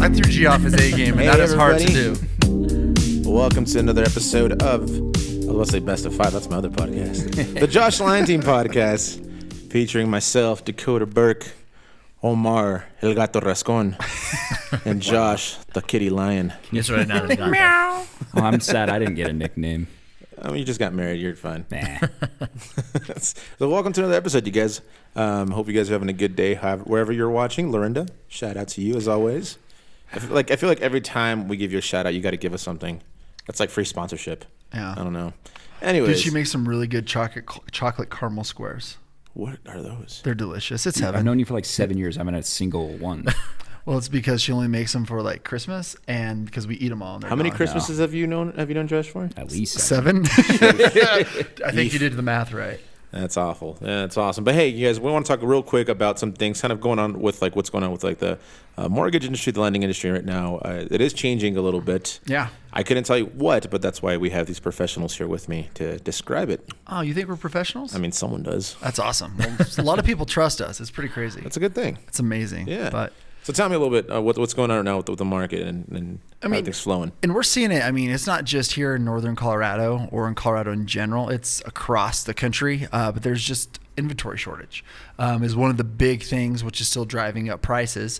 I threw G off his A game, and Hey, that is hard to everybody. do. Welcome to another episode of, I was going to say Best of Five. That's my other podcast. The Josh Lion Team podcast, featuring myself, Dakota Burke, Omar, El Gato Rascon, and Josh, the Kitty Lion. Yes, right now. Meow. Oh, I'm sad I didn't get a nickname. I mean, you just got married. You're fine. Nah. So welcome to another episode, you guys. Hope you guys are having a good day wherever you're watching. Lorinda, shout out to you as always. I feel like every time we give you a shout out, you got to give us something. That's like free sponsorship. Yeah. I don't know. Anyways. Dude, she makes some really good chocolate caramel squares. What are those? They're delicious. It's I've heaven. known you for like 7 years. I haven't had a single one. Well, it's because she only makes them for like Christmas and because we eat them all. And How many Christmases have you known Josh for? At least seven? I think you did the math right. That's awful. Yeah, that's awesome. But hey, you guys, we want to talk real quick about some things kind of going on with like what's going on with like the mortgage industry, the lending industry right now. It is changing a little bit. Yeah. I couldn't tell you what, but that's why we have these professionals here with me to describe it. Oh, you think we're professionals? I mean, someone does. That's awesome. Well, a lot of people trust us. It's pretty crazy. That's a good thing. It's amazing. Yeah. But So tell me a little bit what's going on right now with the market and how everything's flowing. And we're seeing it. I mean, it's not just here in northern Colorado or in Colorado in general. It's across the country. But there's just inventory shortage is one of the big things, which is still driving up prices.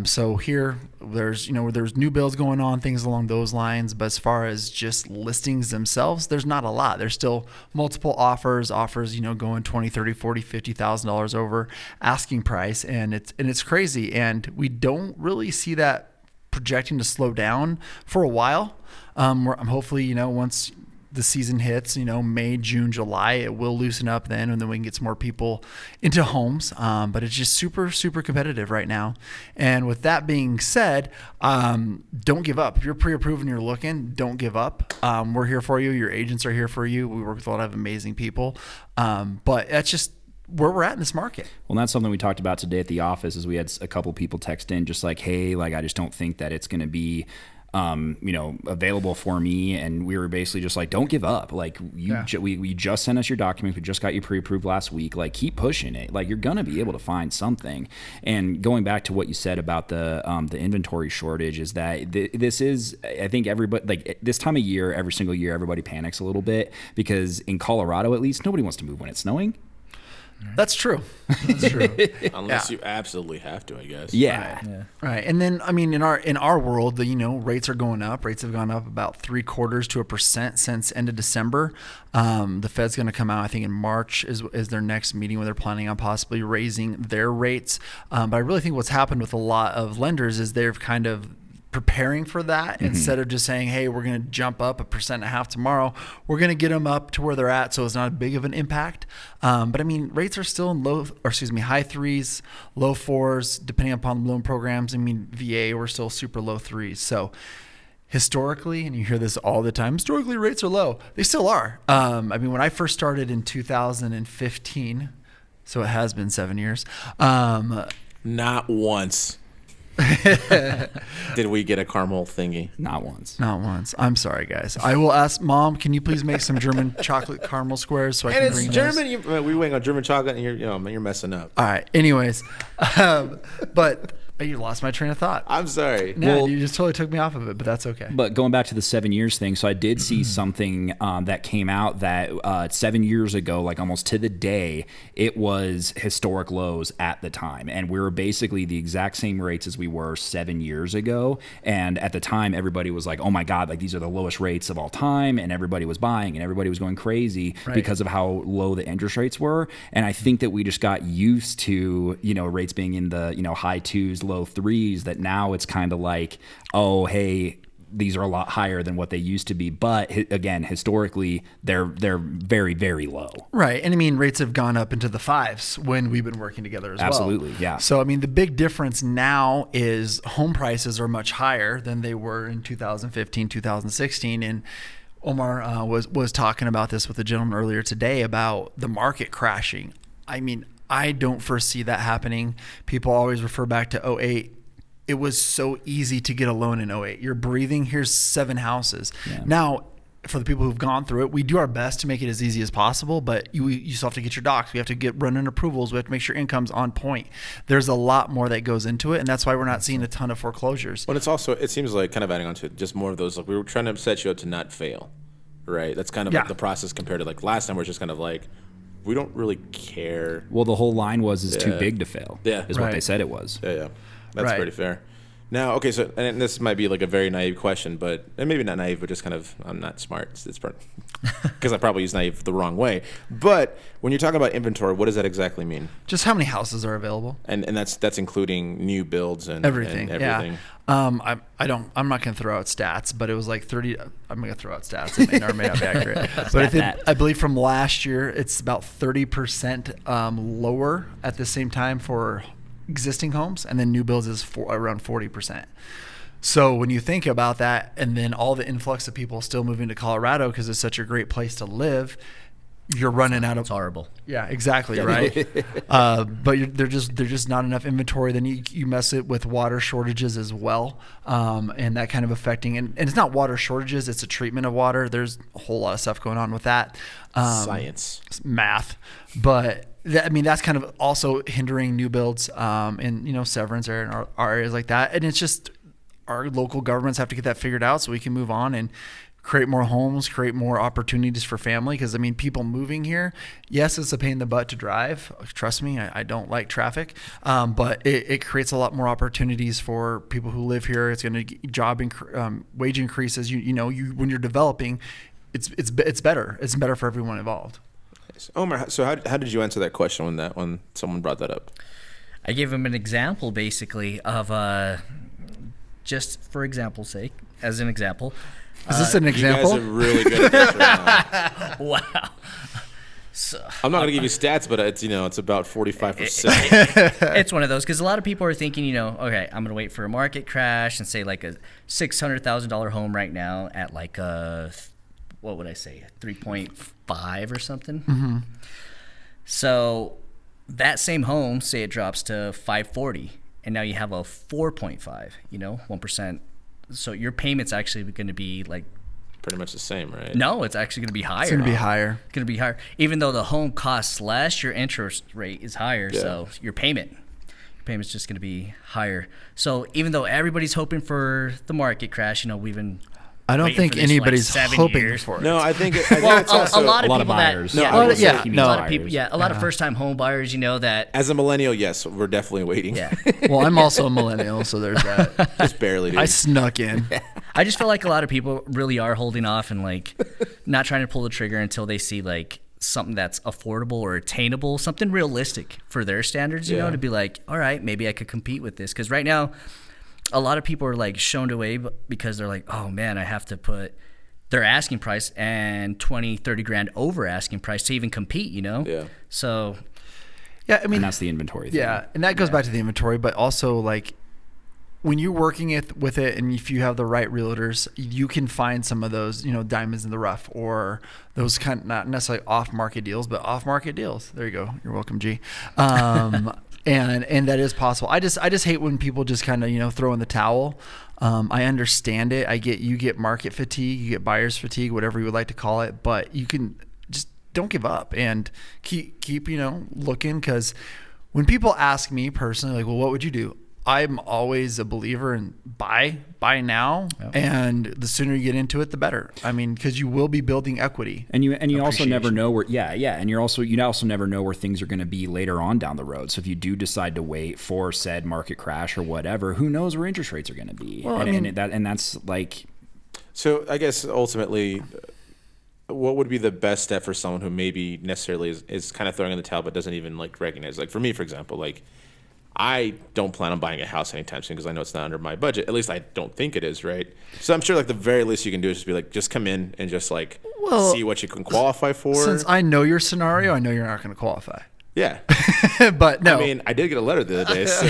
So here there's new builds going on, things along those lines. But as far as just listings themselves, there's not a lot. There's still multiple offers, going $20,000, $30,000, $40,000, $50,000 over asking price. And it's crazy. And we don't really see that projecting to slow down for a while. I'm hopefully, once the season hits, May, June, July, it will loosen up then, and then we can get some more people into homes. But it's just super, super competitive right now. And with that being said, don't give up. If you're pre-approved and you're looking, don't give up. We're here for you. Your agents are here for you. We work with a lot of amazing people. But that's just where we're at in this market. Well, that's something we talked about today at the office is we had a couple people text in just like, hey, like, I just don't think that it's going to be available for me. And we were basically just like, don't give up. Like we just sent us your documents. We just got you pre-approved last week. Like, keep pushing it. Like, you're going to be able to find something. And going back to what you said about the inventory shortage is that this is, I think everybody, like this time of year, every single year, everybody panics a little bit because in Colorado, at least, nobody wants to move when it's snowing. That's true. That's true. Unless you absolutely have to, I guess. Yeah. Right. And then, I mean, in our world, rates are going up. Rates have gone up about 0.75% since end of December. The Fed's going to come out, I think, in March is their next meeting where they're planning on possibly raising their rates. But I really think what's happened with a lot of lenders is they're kind of preparing for that instead of just saying, hey, we're going to jump up 1.5% tomorrow. We're going to get them up to where they're at, so it's not a big of an impact. But I mean, rates are still in high threes, low fours, depending upon the loan programs. I mean, VA, we're still super low threes. So historically, and you hear this all the time, historically rates are low. They still are. I mean, when I first started in 2015, so it has been 7 years. Not once. Did we get a caramel thingy? Not once. Not once. I'm sorry, guys. I will ask Mom. Can you please make some German chocolate caramel squares so I can bring those? And it's German. We went on German chocolate, and you're messing up. All right. Anyways, but you lost my train of thought. I'm sorry. No, you just totally took me off of it, but that's okay. But going back to the 7 years thing, so I did see something that came out that 7 years ago, like almost to the day, it was historic lows at the time. And we were basically the exact same rates as we were 7 years ago. And at the time, everybody was like, oh my God, like these are the lowest rates of all time. And everybody was buying and everybody was going crazy because of how low the interest rates were. And I think that we just got used to, rates being in the, high twos, low threes, that now it's kind of like, oh, hey, these are a lot higher than what they used to be. But again, historically, they're very, very low. Right. And I mean, rates have gone up into the fives when we've been working together as well. Absolutely. Yeah. So, I mean, the big difference now is home prices are much higher than they were in 2015, 2016. And Omar was talking about this with a gentleman earlier today about the market crashing. I mean, I don't foresee that happening. People always refer back to 2008. It was so easy to get a loan in 2008. You're breathing, here's 7 houses. Yeah. Now, for the people who've gone through it, we do our best to make it as easy as possible, but you still have to get your docs. We have to get running approvals. We have to make sure income's on point. There's a lot more that goes into it, and that's why we're not seeing a ton of foreclosures. But it's also, it seems like, kind of adding on to it, just more of those, like, we were trying to set you up to not fail, right? That's kind of Yeah. like the process compared to like last time, where it's just kind of like, we don't really care. Well, the whole line was too Yeah. big to fail. Yeah. Is what Right. they said it was. Yeah. That's Right. pretty fair. Now, okay, so, and this might be like a very naive question, and maybe not naive, but just kind of, I'm not smart. It's because I probably use naive the wrong way. But when you're talking about inventory, what does that exactly mean? Just how many houses are available? And that's including new builds and Everything. and everything. Yeah. I'm not going to throw out stats, but it was like 30. I'm going to throw out stats. It may or may not be accurate. But I believe from last year, it's about 30% lower at the same time for existing homes, and then new builds is around 40%. So when you think about that, and then all the influx of people still moving to Colorado because it's such a great place to live, you're running out of. It's horrible. Yeah, exactly, right. But there's just not enough inventory. Then you mess it with water shortages as well, and that kind of affecting. And it's not water shortages; it's a treatment of water. There's a whole lot of stuff going on with that. Science, math, but. That's kind of also hindering new builds in Severance area and our areas like that. And it's just our local governments have to get that figured out so we can move on and create more homes, create more opportunities for family. Because people moving here, yes, it's a pain in the butt to drive. Trust me, I don't like traffic, but it creates a lot more opportunities for people who live here. It's going to wage increases. When you're developing, it's better. It's better for everyone involved. Omar, so how did you answer that question when someone brought that up? I gave him an example, basically, of just for example's sake, as an example. Is this an example? You guys are really good at this right now. Wow. So, I'm not going to give you stats, but it's about 45%. it's one of those, because a lot of people are thinking, okay, I'm going to wait for a market crash and say like a $600,000 home right now at like what would I say, 3.5 or something. Mm-hmm. So that same home, say it drops to 540, and now you have a 4.5, 1%. So your payment's actually going to be like Pretty much the same, right? no, it's actually going to be higher. It's going to be higher. Going to be higher, even though the home costs less. Your interest rate is higher, Yeah. so your payment's just going to be higher. So even though everybody's hoping for the market crash, we've been. I don't waiting think for this for, anybody's 7 hoping years. for it. No, I think it's Well, also a lot of a lot people of buyers. that, No, I would say yeah, he no. a means lot of people, buyers. a lot of first-time home buyers, that. as a millennial, yes, we're definitely waiting. Yeah, Well, I'm also a millennial, so there's that. Just barely. Dude. I snuck in. I just feel like a lot of people really are holding off and like not trying to pull the trigger until they see like something that's affordable or attainable, something realistic for their standards, Yeah. to be like, all right, maybe I could compete with this. Because right now, a lot of people are like shunned away because they're like, oh man, I have to put their asking price and 20, 30 grand over asking price to even compete, Yeah. So Yeah, And that's the inventory thing. Yeah, and that goes back to the inventory, but also like when you're working with it, and if you have the right realtors, you can find some of those, diamonds in the rough, or those kind of, not necessarily off-market deals, but off-market deals. There you go. You're welcome, G. And that is possible. I just hate when people just kind of throw in the towel. I understand it. You get market fatigue, you get buyer's fatigue, whatever you would like to call it, but you can just don't give up and keep looking, because when people ask me personally, like, well, what would you do? I'm always a believer in buy now, and the sooner you get into it, the better. Because you will be building equity. And you also never know where and you also never know where things are going to be later on down the road. So if you do decide to wait for said market crash or whatever, who knows where interest rates are going to be? Well, and that's like. So I guess ultimately, what would be the best step for someone who maybe necessarily is kind of throwing in the towel but doesn't even like recognize? Like for me, for example, like I don't plan on buying a house anytime soon because I know it's not under my budget. At least I don't think it is, right? So I'm sure like the very least you can do is just be like, just come in and just like see what you can qualify for. Since I know your scenario, I know you're not going to qualify. Yeah. But no. I did get a letter the other day. So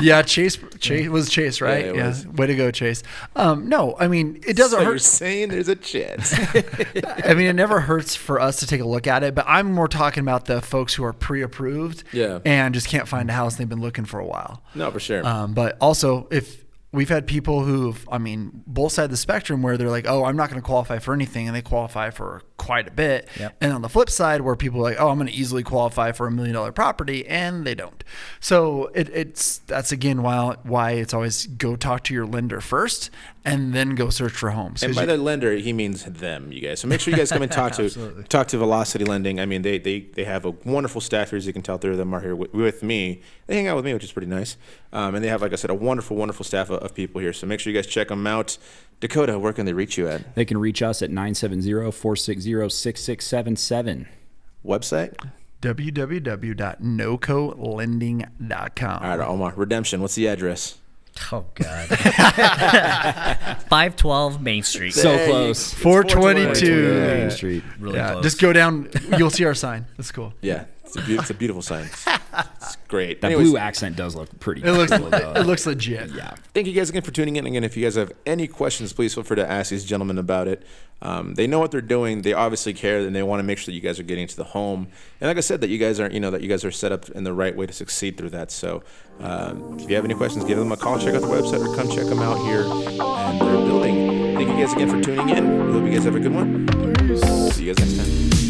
Yeah, Chase was Chase, right? Yeah, it was. Way to go, Chase. No, it doesn't so you're hurt. saying there's a chance. It never hurts for us to take a look at it, but I'm more talking about the folks who are pre-approved Yeah. and just can't find a house and they've been looking for a while. No, for sure. But also, if we've had people who've, I mean, both sides of the spectrum where they're like, oh, I'm not going to qualify for anything, and they qualify for quite a bit. Yep. And on the flip side, where people are like, oh, I'm going to easily qualify for $1 million property, and they don't. So that's again why it's always go talk to your lender first, and then go search for homes. And by the lender, he means them, you guys. So make sure you guys come and talk to Velocity Lending. I mean, they have a wonderful staff here, as you can tell through them are here with me. They hang out with me, which is pretty nice. And they have, like I said, a wonderful, wonderful staff of people here. So make sure you guys check them out. Dakota, where can they reach you at? They can reach us at 970-460-6677. Website? www.nocolending.com. All right, Omar. Redemption, what's the address? Oh God. 512 Main Street. So close. 422 Main Street. Really Yeah, close. just go down. You'll see our sign. That's cool. Yeah, it's a beautiful sign. It's great. That Anyways, blue accent does look pretty It looks cool, though. it looks legit. Yeah. thank you guys again for tuning in. Again, if you guys have any questions, please feel free to ask these gentlemen about it. They know what they're doing. They obviously care, and they want to make sure that you guys are getting to the home. And like I said, that you guys are set up in the right way to succeed through that. So if you have any questions, give them a call, check out the website, or come check them out here and their building. Thank you guys again for tuning in. We hope you guys have a good one. See you guys next time.